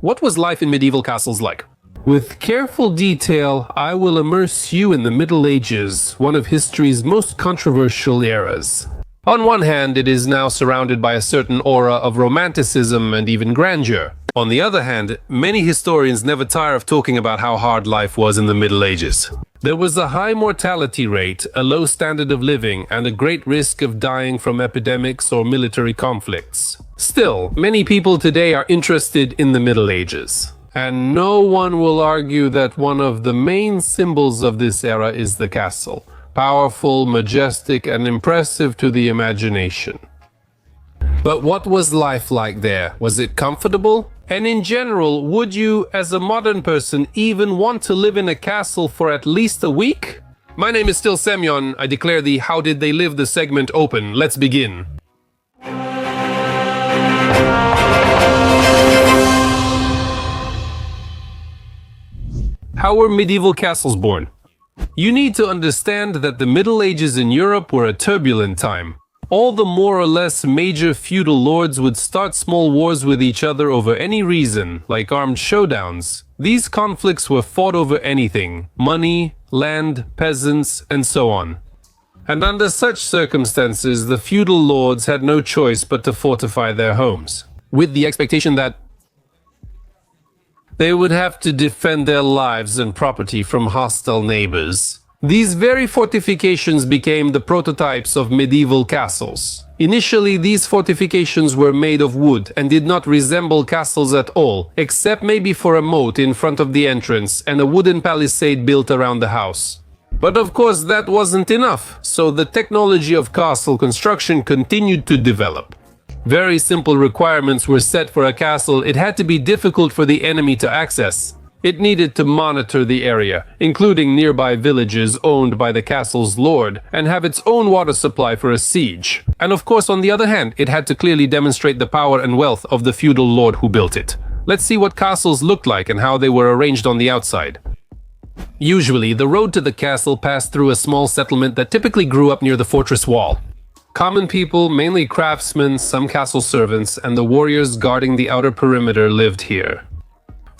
What was life in medieval castles like? With careful detail, I will immerse you in the Middle Ages, one of history's most controversial eras. On one hand, it is now surrounded by a certain aura of romanticism and even grandeur. On the other hand, many historians never tire of talking about how hard life was in the Middle Ages. There was a high mortality rate, a low standard of living, and a great risk of dying from epidemics or military conflicts. Still, many people today are interested in the Middle Ages. And no one will argue that one of the main symbols of this era is the castle. Powerful, majestic, and impressive to the imagination. But what was life like there? Was it comfortable? And in general, would you, as a modern person, even want to live in a castle for at least a week? My name is still Semyon. I declare the How Did They Live the segment open. Let's begin. How were medieval castles born? You need to understand that the Middle Ages in Europe were a turbulent time. All the more or less major feudal lords would start small wars with each other over any reason, like armed showdowns. These conflicts were fought over anything: money, land, peasants, and so on. And under such circumstances, the feudal lords had no choice but to fortify their homes, with the expectation that they would have to defend their lives and property from hostile neighbors. These very fortifications became the prototypes of medieval castles. Initially, these fortifications were made of wood and did not resemble castles at all, except maybe for a moat in front of the entrance and a wooden palisade built around the house. But of course, that wasn't enough, so the technology of castle construction continued to develop. Very simple requirements were set for a castle. It had to be difficult for the enemy to access. It needed to monitor the area, including nearby villages owned by the castle's lord, and have its own water supply for a siege. And of course, on the other hand, it had to clearly demonstrate the power and wealth of the feudal lord who built it. Let's see what castles looked like and how they were arranged on the outside. Usually, the road to the castle passed through a small settlement that typically grew up near the fortress wall. Common people, mainly craftsmen, some castle servants, and the warriors guarding the outer perimeter lived here.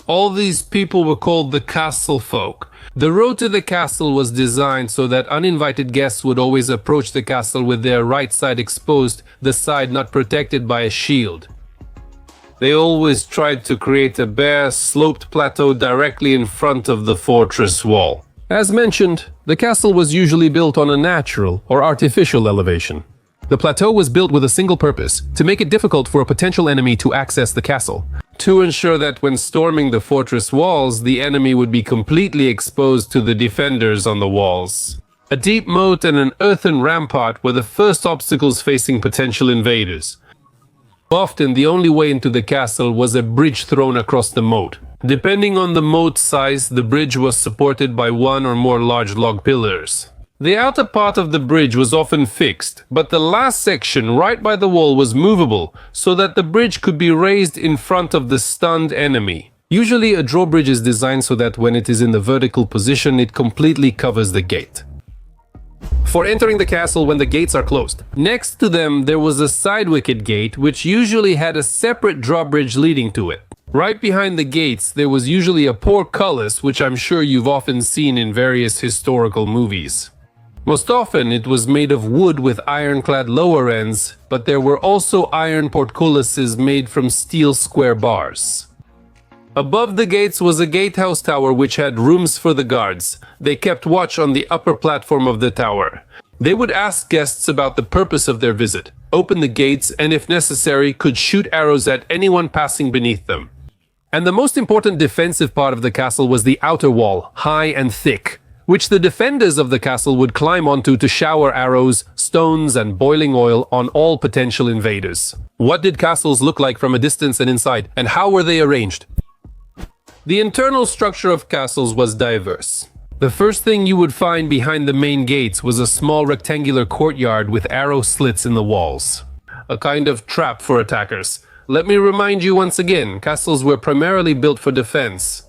All these people were called the castle folk. The road to the castle was designed so that uninvited guests would always approach the castle with their right side exposed, the side not protected by a shield. They always tried to create a bare, sloped plateau directly in front of the fortress wall. As mentioned, the castle was usually built on a natural or artificial elevation. The plateau was built with a single purpose: to make it difficult for a potential enemy to access the castle. To ensure that when storming the fortress walls, the enemy would be completely exposed to the defenders on the walls. A deep moat and an earthen rampart were the first obstacles facing potential invaders. Often, the only way into the castle was a bridge thrown across the moat. Depending on the moat size, the bridge was supported by one or more large log pillars. The outer part of the bridge was often fixed, but the last section right by the wall was movable, so that the bridge could be raised in front of the stunned enemy. Usually, a drawbridge is designed so that when it is in the vertical position, it completely covers the gate. For entering the castle when the gates are closed. Next to them, there was a side wicket gate, which usually had a separate drawbridge leading to it. Right behind the gates, there was usually a portcullis, which I'm sure you've often seen in various historical movies. Most often, it was made of wood with ironclad lower ends, but there were also iron portcullises made from steel square bars. Above the gates was a gatehouse tower which had rooms for the guards. They kept watch on the upper platform of the tower. They would ask guests about the purpose of their visit, open the gates, and if necessary, could shoot arrows at anyone passing beneath them. And the most important defensive part of the castle was the outer wall, high and thick, which the defenders of the castle would climb onto to shower arrows, stones, and boiling oil on all potential invaders. What did castles look like from a distance and inside, and how were they arranged? The internal structure of castles was diverse. The first thing you would find behind the main gates was a small rectangular courtyard with arrow slits in the walls. A kind of trap for attackers. Let me remind you once again, castles were primarily built for defense.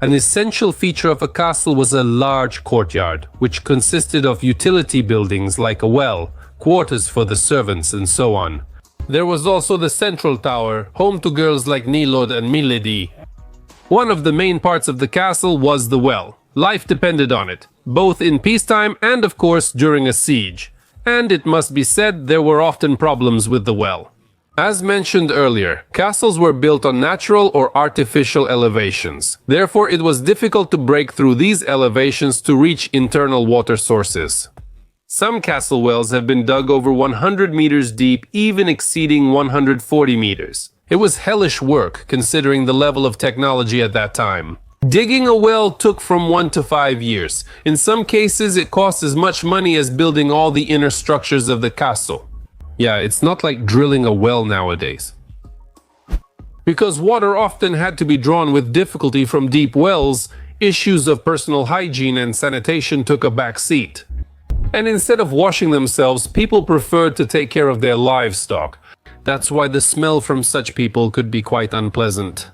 An essential feature of a castle was a large courtyard, which consisted of utility buildings like a well, quarters for the servants, and so on. There was also the central tower, home to girls like Nilod and Milady. One of the main parts of the castle was the well. Life depended on it, both in peacetime and of course during a siege. And it must be said there were often problems with the well. As mentioned earlier, castles were built on natural or artificial elevations. Therefore, it was difficult to break through these elevations to reach internal water sources. Some castle wells have been dug over 100 meters deep, even exceeding 140 meters. It was hellish work, considering the level of technology at that time. Digging a well took from 1 to 5 years. In some cases, it cost as much money as building all the inner structures of the castle. Yeah, it's not like drilling a well nowadays. Because water often had to be drawn with difficulty from deep wells, issues of personal hygiene and sanitation took a back seat. And instead of washing themselves, people preferred to take care of their livestock. That's why the smell from such people could be quite unpleasant.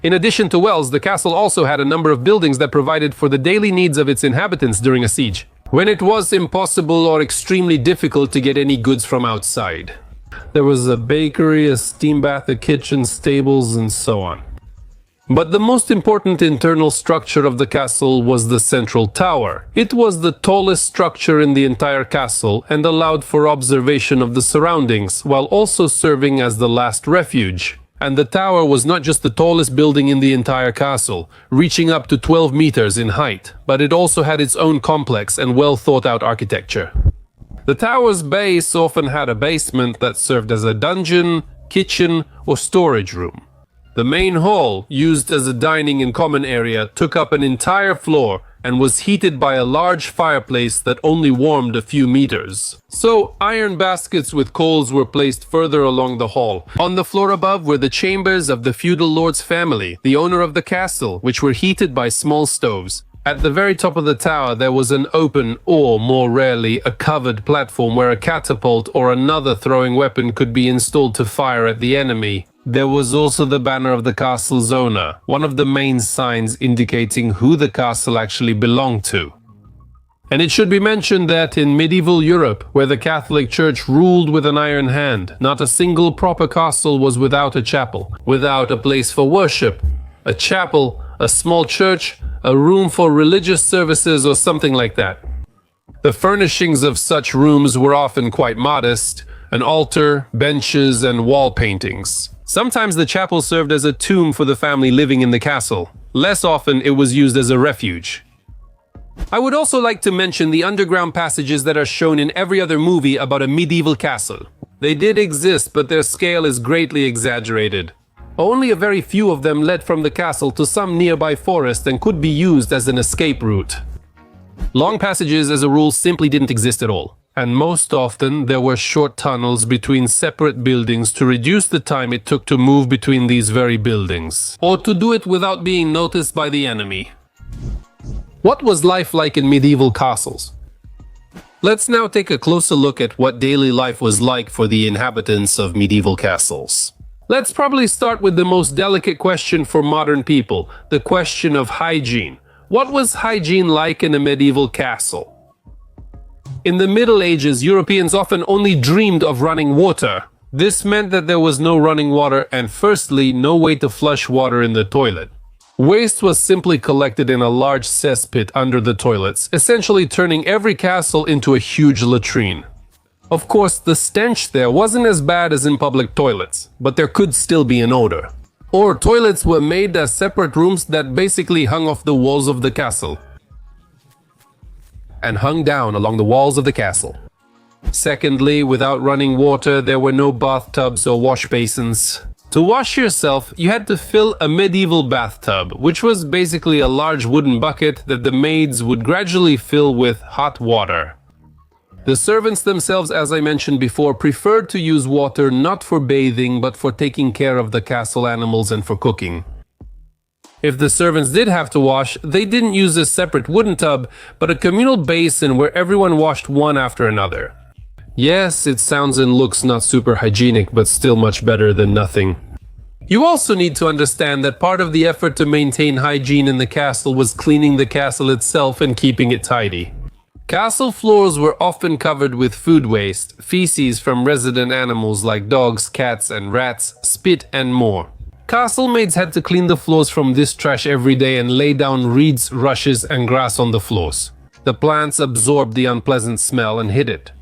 In addition to wells, the castle also had a number of buildings that provided for the daily needs of its inhabitants during a siege, when it was impossible or extremely difficult to get any goods from outside. There was a bakery, a steam bath, a kitchen, stables, and so on. But the most important internal structure of the castle was the central tower. It was the tallest structure in the entire castle and allowed for observation of the surroundings, while also serving as the last refuge. And the tower was not just the tallest building in the entire castle, reaching up to 12 meters in height, but it also had its own complex and well thought out architecture. The tower's base often had a basement that served as a dungeon, kitchen, or storage room. The main hall, used as a dining and common area, took up an entire floor and was heated by a large fireplace that only warmed a few meters. So, iron baskets with coals were placed further along the hall. On the floor above were the chambers of the feudal lord's family, the owner of the castle, which were heated by small stoves. At the very top of the tower there was an open, or more rarely, a covered platform where a catapult or another throwing weapon could be installed to fire at the enemy. There was also the banner of the castle's owner, one of the main signs indicating who the castle actually belonged to. And it should be mentioned that in medieval Europe, where the Catholic Church ruled with an iron hand, not a single proper castle was without a chapel, without a place for worship. A chapel, a small church, a room for religious services or something like that. The furnishings of such rooms were often quite modest, an altar, benches, and wall paintings. Sometimes the chapel served as a tomb for the family living in the castle. Less often, it was used as a refuge. I would also like to mention the underground passages that are shown in every other movie about a medieval castle. They did exist, but their scale is greatly exaggerated. Only a very few of them led from the castle to some nearby forest and could be used as an escape route. Long passages, as a rule, simply didn't exist at all. And most often there were short tunnels between separate buildings to reduce the time it took to move between these very buildings, or to do it without being noticed by the enemy. What was life like in medieval castles? Let's now take a closer look at what daily life was like for the inhabitants of medieval castles. Let's probably start with the most delicate question for modern people, the question of hygiene. What was hygiene like in a medieval castle? In the Middle Ages, Europeans often only dreamed of running water. This meant that there was no running water and, firstly, no way to flush water in the toilet. Waste was simply collected in a large cesspit under the toilets, essentially turning every castle into a huge latrine. Of course, the stench there wasn't as bad as in public toilets, but there could still be an odor. Or toilets were made as separate rooms that basically hung off the walls of the castle and hung down along the walls of the castle. Secondly, without running water, there were no bathtubs or wash basins. To wash yourself, you had to fill a medieval bathtub, which was basically a large wooden bucket that the maids would gradually fill with hot water. The servants themselves, as I mentioned before, preferred to use water not for bathing, but for taking care of the castle animals and for cooking. If the servants did have to wash, they didn't use a separate wooden tub, but a communal basin where everyone washed one after another. Yes, it sounds and looks not super hygienic, but still much better than nothing. You also need to understand that part of the effort to maintain hygiene in the castle was cleaning the castle itself and keeping it tidy. Castle floors were often covered with food waste, feces from resident animals like dogs, cats, and rats, spit, and more. Castle maids had to clean the floors from this trash every day and lay down reeds, rushes, and grass on the floors. The plants absorbed the unpleasant smell and hid it.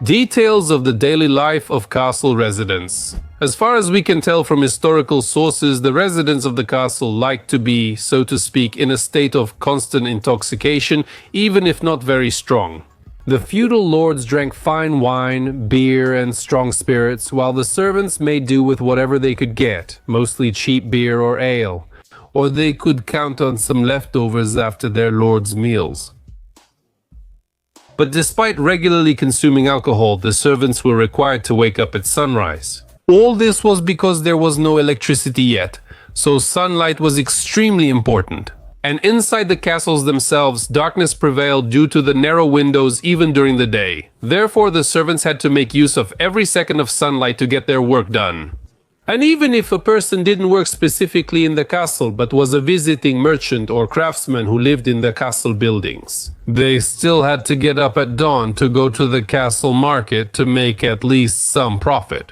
Details of the daily life of castle residents. As far as we can tell from historical sources, the residents of the castle liked to be, so to speak, in a state of constant intoxication, even if not very strong. The feudal lords drank fine wine, beer, and strong spirits, while the servants made do with whatever they could get, mostly cheap beer or ale, or they could count on some leftovers after their lord's meals. But despite regularly consuming alcohol, the servants were required to wake up at sunrise. All this was because there was no electricity yet, so sunlight was extremely important. And inside the castles themselves, darkness prevailed due to the narrow windows even during the day. Therefore, the servants had to make use of every second of sunlight to get their work done. And even if a person didn't work specifically in the castle, but was a visiting merchant or craftsman who lived in the castle buildings, they still had to get up at dawn to go to the castle market to make at least some profit.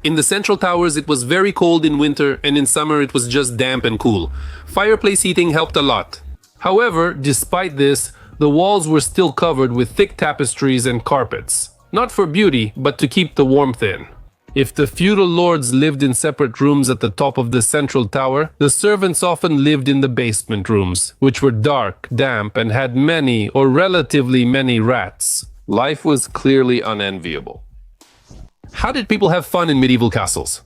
In the central towers, it was very cold in winter, and in summer it was just damp and cool. Fireplace heating helped a lot. However, despite this, the walls were still covered with thick tapestries and carpets. Not for beauty, but to keep the warmth in. If the feudal lords lived in separate rooms at the top of the central tower, the servants often lived in the basement rooms, which were dark, damp, and had many or relatively many rats. Life was clearly unenviable. How did people have fun in medieval castles?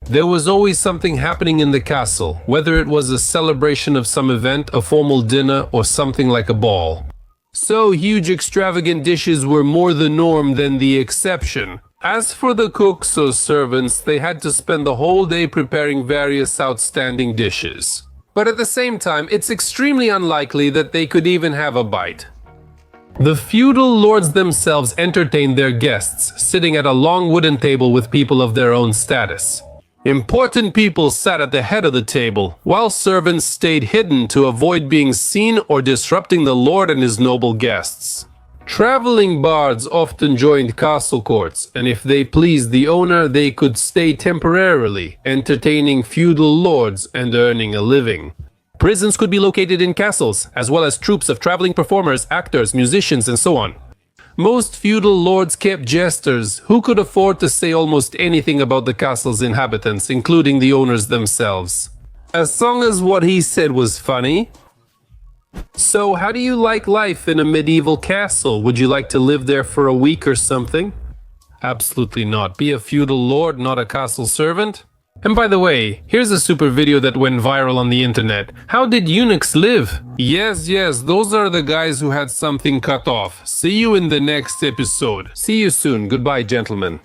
There was always something happening in the castle, whether it was a celebration of some event, a formal dinner, or something like a ball. So huge extravagant dishes were more the norm than the exception. As for the cooks or servants, they had to spend the whole day preparing various outstanding dishes. But at the same time, it's extremely unlikely that they could even have a bite. The feudal lords themselves entertained their guests, sitting at a long wooden table with people of their own status. Important people sat at the head of the table, while servants stayed hidden to avoid being seen or disrupting the lord and his noble guests. Traveling bards often joined castle courts, and if they pleased the owner, they could stay temporarily, entertaining feudal lords and earning a living. Prisons could be located in castles, as well as troops of traveling performers, actors, musicians, and so on. Most feudal lords kept jesters, who could afford to say almost anything about the castle's inhabitants, including the owners themselves. As long as what he said was funny. So, how do you like life in a medieval castle? Would you like to live there for a week or something? Absolutely not. Be a feudal lord, not a castle servant. And by the way, here's a super video that went viral on the internet. How did eunuchs live? Yes, those are the guys who had something cut off. See you in the next episode. See you soon. Goodbye, gentlemen.